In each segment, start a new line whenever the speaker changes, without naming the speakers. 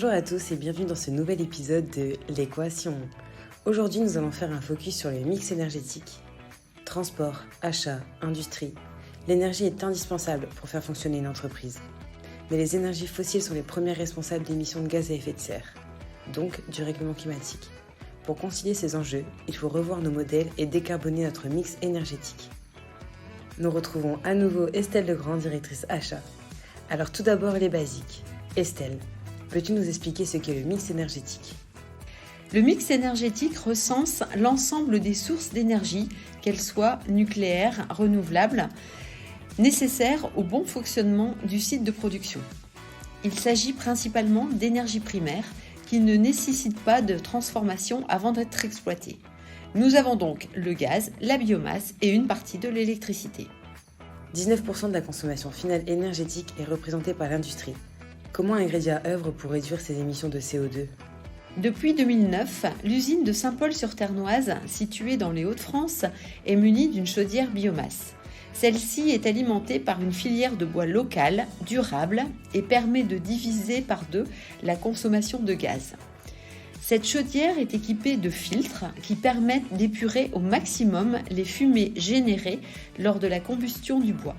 Bonjour à tous et bienvenue dans ce nouvel épisode de l'Équation. Aujourd'hui, nous allons faire un focus sur le mix énergétique. Transport, achat, industrie. L'énergie est indispensable pour faire fonctionner une entreprise. Mais les énergies fossiles sont les premières responsables d'émissions de gaz à effet de serre, donc du règlement climatique. Pour concilier ces enjeux, il faut revoir nos modèles et décarboner notre mix énergétique. Nous retrouvons à nouveau Estelle Legrand, directrice achat. Alors tout d'abord les basiques. Estelle, peux-tu nous expliquer ce qu'est le mix énergétique ?
Le mix énergétique recense l'ensemble des sources d'énergie, qu'elles soient nucléaires, renouvelables, nécessaires au bon fonctionnement du site de production. Il s'agit principalement d'énergie primaire qui ne nécessite pas de transformation avant d'être exploitée. Nous avons donc le gaz, la biomasse et une partie de l'électricité.
19% de la consommation finale énergétique est représentée par l'industrie. Comment Ingredia œuvre pour réduire ses émissions de CO2 ?
Depuis 2009, l'usine de Saint-Paul-sur-Ternoise, située dans les Hauts-de-France, est munie d'une chaudière biomasse. Celle-ci est alimentée par une filière de bois local, durable et permet de diviser par 2 la consommation de gaz. Cette chaudière est équipée de filtres qui permettent d'épurer au maximum les fumées générées lors de la combustion du bois.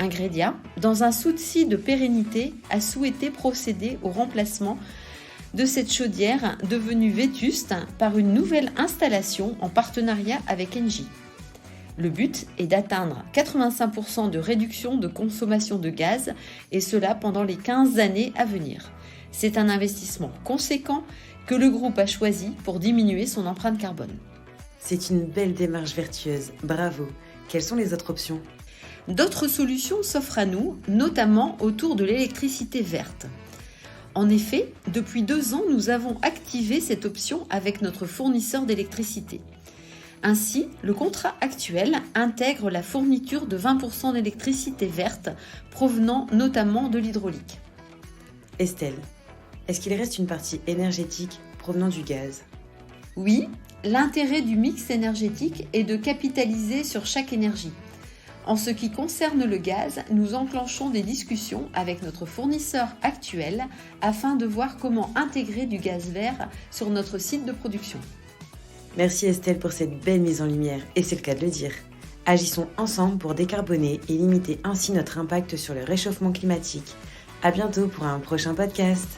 Ingredia, dans un souci de pérennité, a souhaité procéder au remplacement de cette chaudière devenue vétuste par une nouvelle installation en partenariat avec Engie. Le but est d'atteindre 85% de réduction de consommation de gaz et cela pendant les 15 années à venir. C'est un investissement conséquent que le groupe a choisi pour diminuer son empreinte carbone.
C'est une belle démarche vertueuse, bravo. Quelles sont les autres options ?
D'autres solutions s'offrent à nous, notamment autour de l'électricité verte. En effet, depuis 2 ans, nous avons activé cette option avec notre fournisseur d'électricité. Ainsi, le contrat actuel intègre la fourniture de 20% d'électricité verte provenant notamment de l'hydraulique.
Estelle, est-ce qu'il reste une partie énergétique provenant du gaz ?
Oui, l'intérêt du mix énergétique est de capitaliser sur chaque énergie. En ce qui concerne le gaz, nous enclenchons des discussions avec notre fournisseur actuel afin de voir comment intégrer du gaz vert sur notre site de production.
Merci Estelle pour cette belle mise en lumière, et c'est le cas de le dire. Agissons ensemble pour décarboner et limiter ainsi notre impact sur le réchauffement climatique. À bientôt pour un prochain podcast.